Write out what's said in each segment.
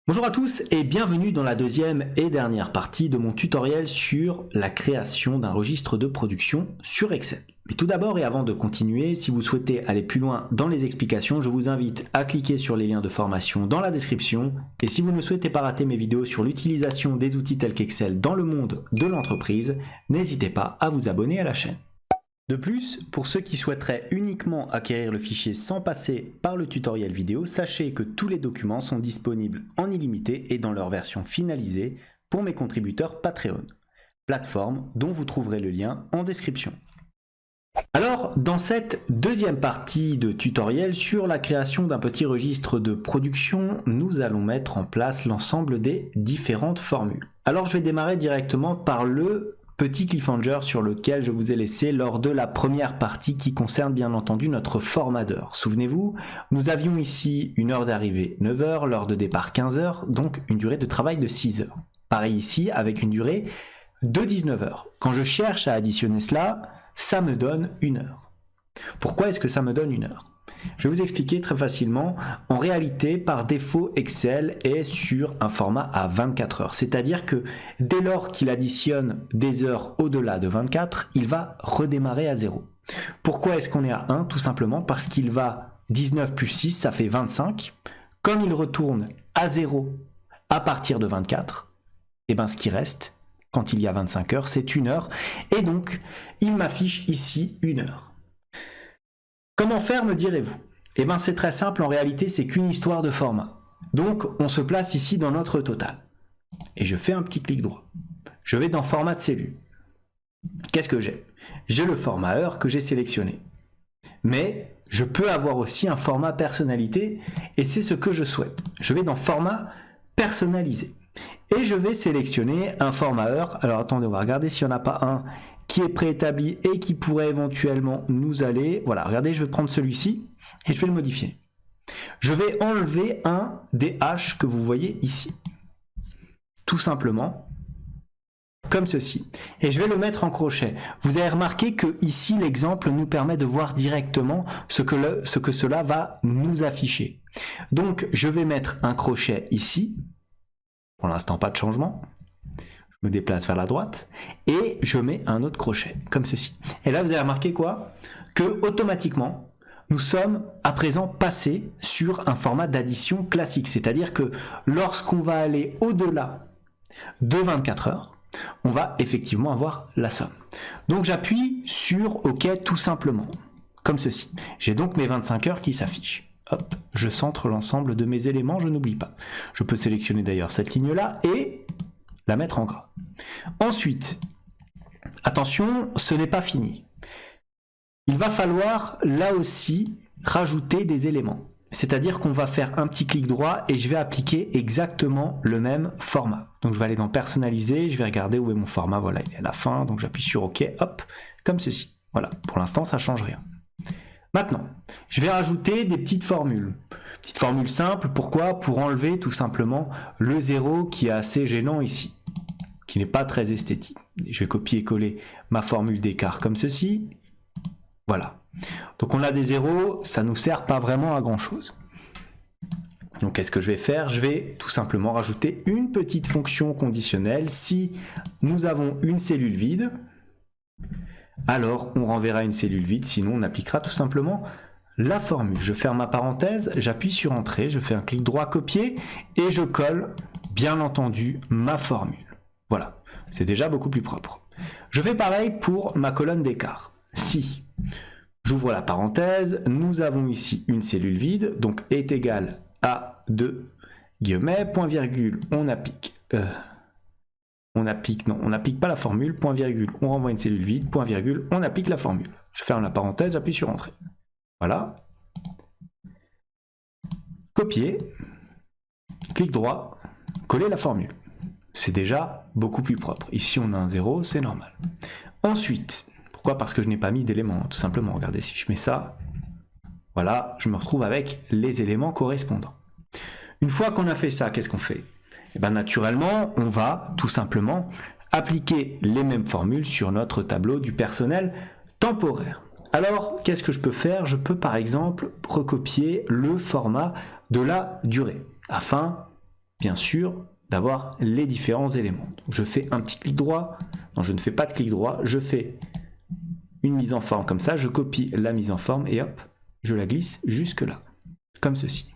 Bonjour à tous et bienvenue dans la deuxième et dernière partie de mon tutoriel sur la création d'un registre de production sur Excel. Mais tout d'abord et avant de continuer, si vous souhaitez aller plus loin dans les explications, je vous invite à cliquer sur les liens de formation dans la description. Et si vous ne souhaitez pas rater mes vidéos sur l'utilisation des outils tels qu'Excel dans le monde de l'entreprise, n'hésitez pas à vous abonner à la chaîne. De plus, pour ceux qui souhaiteraient uniquement acquérir le fichier sans passer par le tutoriel vidéo, sachez que tous les documents sont disponibles en illimité et dans leur version finalisée pour mes contributeurs Patreon, plateforme dont vous trouverez le lien en description. Alors, dans cette deuxième partie de tutoriel sur la création d'un petit registre de production, nous allons mettre en place l'ensemble des différentes formules. Alors, je vais démarrer directement par le petit cliffhanger sur lequel je vous ai laissé lors de la première partie qui concerne bien entendu notre format d'heure. Souvenez-vous, nous avions ici une heure d'arrivée 9 heures, l'heure de départ 15 heures, donc une durée de travail de 6 heures. Pareil ici avec une durée de 19 heures. Quand je cherche à additionner cela, ça me donne 1 heure. Pourquoi est-ce que ça me donne 1 heure ? Je vais vous expliquer très facilement. En réalité, par défaut, Excel est sur un format à 24 heures. C'est-à-dire que dès lors qu'il additionne des heures au-delà de 24, il va redémarrer à 0. Pourquoi est-ce qu'on est à 1 ? Tout simplement parce qu'il va 19 plus 6, ça fait 25. Comme il retourne à 0 à partir de 24, et bien ce qui reste, quand il y a 25 heures, c'est 1 heure. Et donc, il m'affiche ici 1 heure. Comment faire, me direz-vous? Eh bien c'est très simple, en réalité c'est qu'une histoire de format. Donc on se place ici dans notre total. Et je fais un petit clic droit. Je vais dans format de cellule. Qu'est-ce que j'ai? J'ai le format heure que j'ai sélectionné. Mais je peux avoir aussi un format personnalité et c'est ce que je souhaite. Je vais dans format personnalisé. Et je vais sélectionner un format heure. Alors attendez, on va regarder s'il n'y en a pas un qui est préétabli et qui pourrait éventuellement nous aller. Voilà, regardez, je vais prendre celui-ci et je vais le modifier. Je vais enlever un des H que vous voyez ici. Tout simplement, comme ceci. Et je vais le mettre en crochet. Vous avez remarqué que ici, l'exemple nous permet de voir directement ce que cela va nous afficher. Donc, je vais mettre un crochet ici. Pour l'instant, pas de changement. Je me déplace vers la droite et je mets un autre crochet, comme ceci. Et là, vous avez remarqué quoi? Que automatiquement, nous sommes à présent passés sur un format d'addition classique. C'est-à-dire que lorsqu'on va aller au-delà de 24 heures, on va effectivement avoir la somme. Donc j'appuie sur OK tout simplement, comme ceci. J'ai donc mes 25 heures qui s'affichent. Hop, je centre l'ensemble de mes éléments, je n'oublie pas. Je peux sélectionner d'ailleurs cette ligne-là et la mettre en gras. Ensuite, attention, ce n'est pas fini. Il va falloir là aussi rajouter des éléments. C'est-à-dire qu'on va faire un petit clic droit et je vais appliquer exactement le même format. Donc je vais aller dans personnaliser, je vais regarder où est mon format. Voilà, il est à la fin, donc j'appuie sur OK, hop, comme ceci. Voilà, pour l'instant ça ne change rien. Maintenant, je vais rajouter des petites formules. Petite formule simple, pourquoi? Pour enlever tout simplement le 0 qui est assez gênant ici, qui n'est pas très esthétique. Je vais copier-coller ma formule d'écart comme ceci. Voilà. Donc on a des zéros, ça ne nous sert pas vraiment à grand chose. Donc qu'est-ce que je vais faire? Je vais tout simplement rajouter une petite fonction conditionnelle. Si nous avons une cellule vide, alors on renverra une cellule vide, sinon on appliquera tout simplement la formule. Je ferme ma parenthèse, j'appuie sur Entrée, je fais un clic droit copier et je colle, bien entendu, ma formule. Voilà, c'est déjà beaucoup plus propre. Je fais pareil pour ma colonne d'écart. Si j'ouvre la parenthèse, nous avons ici une cellule vide, donc est égal à 2 guillemets, point virgule, on applique pas la formule, point virgule, on renvoie une cellule vide, point virgule, on applique la formule. Je ferme la parenthèse, j'appuie sur Entrée. Voilà. Copier, clic droit, coller la formule. C'est déjà beaucoup plus propre. Ici, on a un 0, c'est normal. Ensuite, pourquoi? Parce que je n'ai pas mis d'éléments, tout simplement. Regardez, si je mets ça, voilà, je me retrouve avec les éléments correspondants. Une fois qu'on a fait ça, qu'est-ce qu'on fait? Eh bien, naturellement, on va tout simplement appliquer les mêmes formules sur notre tableau du personnel temporaire. Alors, qu'est-ce que je peux faire? Je peux par exemple recopier le format de la durée afin bien sûr, d'avoir les différents éléments. Donc, je fais un petit clic droit. Non, je ne fais pas de clic droit. Je fais une mise en forme comme ça. Je copie la mise en forme et hop, je la glisse jusque là, comme ceci.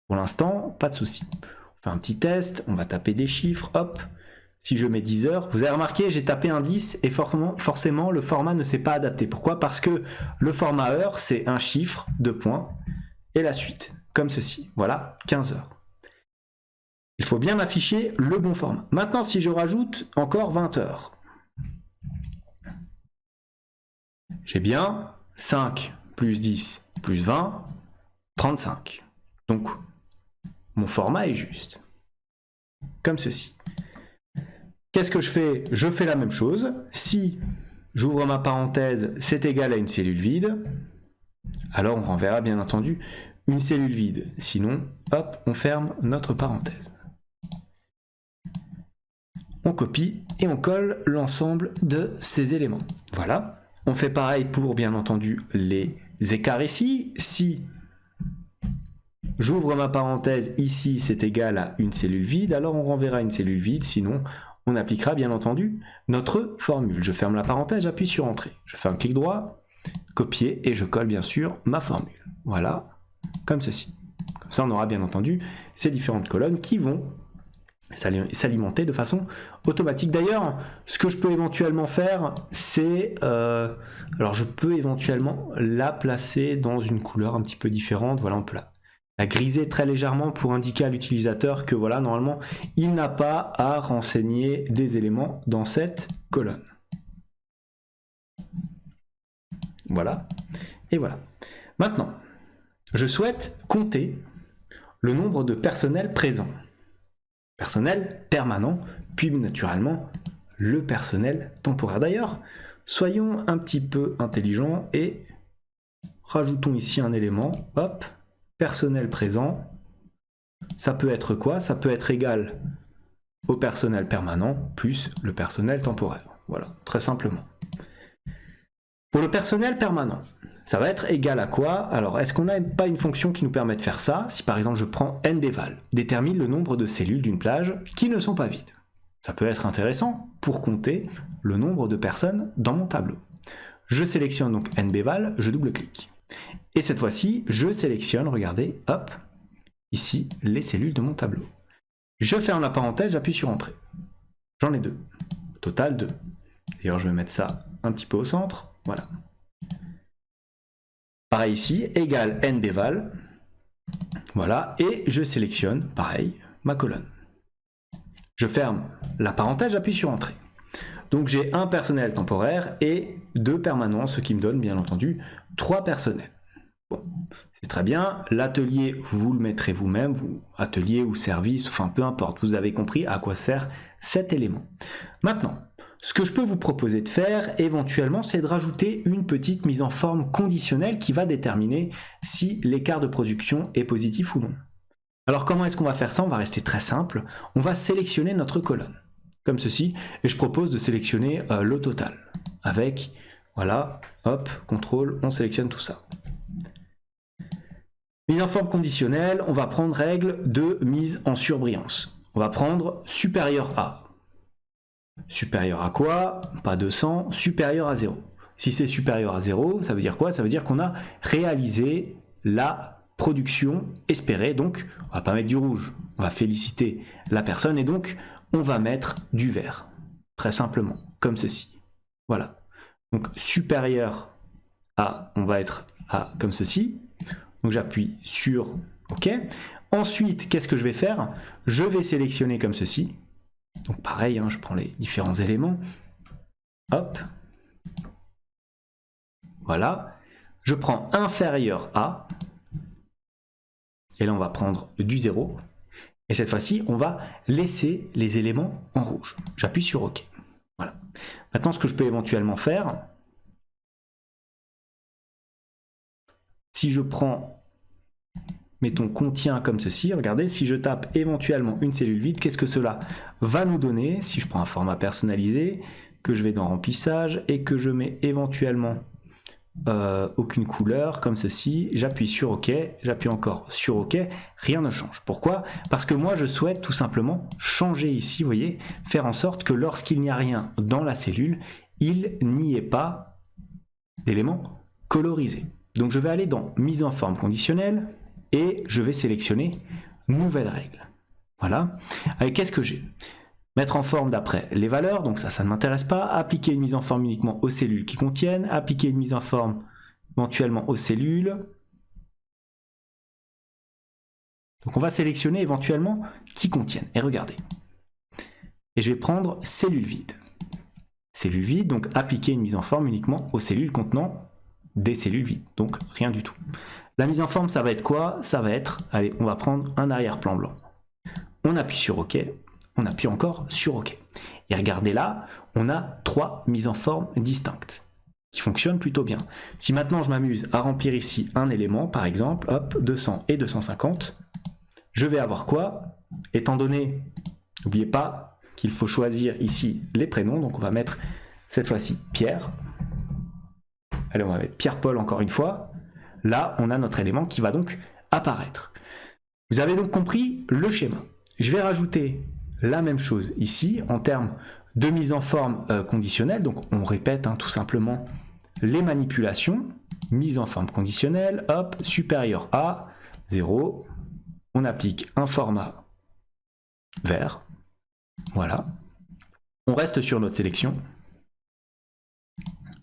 Pour l'instant, pas de souci. On fait un petit test. On va taper des chiffres. Hop. Si je mets 10 heures, vous avez remarqué, j'ai tapé un 10 et forcément, le format ne s'est pas adapté. Pourquoi? Parce que le format heure, c'est un chiffre, 2 points, et la suite, comme ceci. Voilà, 15 heures. Il faut bien afficher le bon format. Maintenant, si je rajoute encore 20 heures, j'ai bien 5 plus 10 plus 20, 35. Donc, mon format est juste. Comme ceci. Qu'est-ce que je fais? Je fais la même chose. Si j'ouvre ma parenthèse, c'est égal à une cellule vide, alors on renverra bien entendu une cellule vide. Sinon, hop, on ferme notre parenthèse. On copie et on colle l'ensemble de ces éléments. Voilà. On fait pareil pour, bien entendu, les écarts ici. Si j'ouvre ma parenthèse, ici, c'est égal à une cellule vide, alors on renverra une cellule vide, sinon on appliquera bien entendu notre formule. Je ferme la parenthèse, j'appuie sur Entrée. Je fais un clic droit, copier, et je colle bien sûr ma formule. Voilà, comme ceci. Comme ça, on aura bien entendu ces différentes colonnes qui vont s'alimenter de façon automatique. D'ailleurs, ce que je peux éventuellement faire, c'est... alors, je peux éventuellement la placer dans une couleur un petit peu différente. Voilà, on peut la griser très légèrement pour indiquer à l'utilisateur que voilà, normalement, il n'a pas à renseigner des éléments dans cette colonne. Voilà, et voilà. Maintenant, je souhaite compter le nombre de personnels présents. Personnel permanent, puis naturellement, le personnel temporaire. D'ailleurs, soyons un petit peu intelligents et rajoutons ici un élément, hop, personnel présent, ça peut être quoi? Ça peut être égal au personnel permanent plus le personnel temporaire. Voilà, très simplement. Pour le personnel permanent, ça va être égal à quoi? Alors, est-ce qu'on n'a pas une fonction qui nous permet de faire ça? Si par exemple je prends nbval, détermine le nombre de cellules d'une plage qui ne sont pas vides. Ça peut être intéressant pour compter le nombre de personnes dans mon tableau. Je sélectionne donc nbval, je double-clique. Et cette fois-ci, je sélectionne, regardez, hop, ici, les cellules de mon tableau. Je ferme la parenthèse, j'appuie sur Entrée. J'en ai 2. Au total, 2. D'ailleurs, je vais mettre ça un petit peu au centre. Voilà. Pareil ici, égal nbval. Voilà, et je sélectionne, pareil, ma colonne. Je ferme la parenthèse, j'appuie sur Entrée. Donc j'ai un personnel temporaire et 2 permanents, ce qui me donne bien entendu 3 personnels. Bon, c'est très bien, l'atelier vous le mettrez vous-même, atelier ou service, enfin peu importe, vous avez compris à quoi sert cet élément. Maintenant, ce que je peux vous proposer de faire éventuellement, c'est de rajouter une petite mise en forme conditionnelle qui va déterminer si l'écart de production est positif ou non. Alors comment est-ce qu'on va faire ça? On va rester très simple, on va sélectionner notre colonne, comme ceci, et je propose de sélectionner le total, avec, voilà, hop, contrôle, on sélectionne tout ça. Mise en forme conditionnelle, on va prendre règle de mise en surbrillance. On va prendre supérieur à. Supérieur à quoi? Pas 200, supérieur à 0. Si c'est supérieur à 0, ça veut dire quoi? Ça veut dire qu'on a réalisé la production espérée, donc on va pas mettre du rouge, on va féliciter la personne et donc on va mettre du vert, très simplement, comme ceci. Voilà. Donc supérieur à, on va être à comme ceci. Donc j'appuie sur OK. Ensuite, qu'est-ce que je vais faire? Je vais sélectionner comme ceci. Donc pareil, hein, je prends les différents éléments. Hop. Voilà. Je prends inférieur à. Et là, on va prendre du 0. Et cette fois-ci, on va laisser les éléments en rouge. J'appuie sur OK. Voilà. Maintenant, ce que je peux éventuellement faire, si je prends, mettons, contient comme ceci, regardez, si je tape éventuellement une cellule vide, qu'est-ce que cela va nous donner? Si je prends un format personnalisé, que je vais dans remplissage et que je mets éventuellement aucune couleur, comme ceci, j'appuie sur OK, j'appuie encore sur OK, rien ne change. Pourquoi? Parce que moi je souhaite tout simplement changer ici, vous voyez, faire en sorte que lorsqu'il n'y a rien dans la cellule, il n'y ait pas d'éléments colorisés. Donc je vais aller dans mise en forme conditionnelle et je vais sélectionner nouvelle règle. Voilà. Allez, qu'est-ce que j'ai? Mettre en forme d'après les valeurs, donc ça ne m'intéresse pas. Appliquer une mise en forme uniquement aux cellules qui contiennent. Appliquer une mise en forme éventuellement aux cellules. Donc on va sélectionner éventuellement qui contiennent. Et regardez. Et je vais prendre cellules vides. Cellules vides, donc appliquer une mise en forme uniquement aux cellules contenant des cellules vides. Donc rien du tout. La mise en forme, ça va être quoi? Ça va être, allez, on va prendre un arrière-plan blanc. On appuie sur OK. On appuie encore sur OK. Et regardez là, on a 3 mises en forme distinctes qui fonctionnent plutôt bien. Si maintenant je m'amuse à remplir ici un élément, par exemple, hop, 200 et 250, je vais avoir quoi? Étant donné, n'oubliez pas qu'il faut choisir ici les prénoms, donc on va mettre cette fois-ci Pierre. Allez, on va mettre Pierre-Paul encore une fois. Là, on a notre élément qui va donc apparaître. Vous avez donc compris le schéma. Je vais rajouter la même chose ici en termes de mise en forme conditionnelle. Donc on répète tout simplement les manipulations. Mise en forme conditionnelle, hop, supérieur à 0. On applique un format vert. Voilà. On reste sur notre sélection.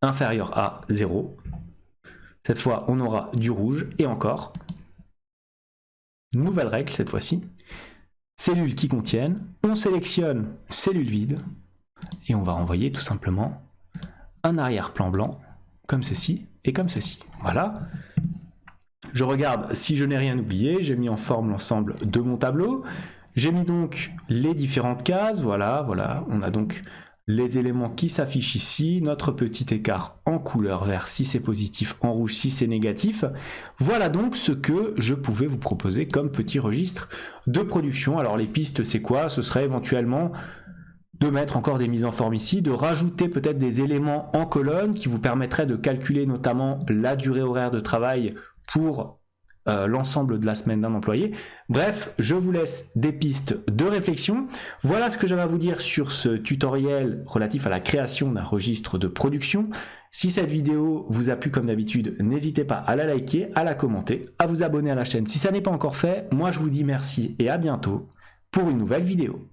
Inférieur à 0. Cette fois, on aura du rouge et encore. Nouvelle règle cette fois-ci. Cellules qui contiennent, on sélectionne cellules vides et on va envoyer tout simplement un arrière-plan blanc comme ceci et comme ceci. Voilà. Je regarde si je n'ai rien oublié, j'ai mis en forme l'ensemble de mon tableau. J'ai mis donc les différentes cases, voilà, on a donc les éléments qui s'affichent ici, notre petit écart en couleur vert si c'est positif, en rouge si c'est négatif. Voilà donc ce que je pouvais vous proposer comme petit registre de production. Alors les pistes c'est quoi? Ce serait éventuellement de mettre encore des mises en forme ici, de rajouter peut-être des éléments en colonne qui vous permettraient de calculer notamment la durée horaire de travail pour l'ensemble de la semaine d'un employé. Bref, je vous laisse des pistes de réflexion. Voilà ce que j'avais à vous dire sur ce tutoriel relatif à la création d'un registre de production. Si cette vidéo vous a plu comme d'habitude, n'hésitez pas à la liker, à la commenter, à vous abonner à la chaîne si ça n'est pas encore fait. Moi je vous dis merci et à bientôt pour une nouvelle vidéo.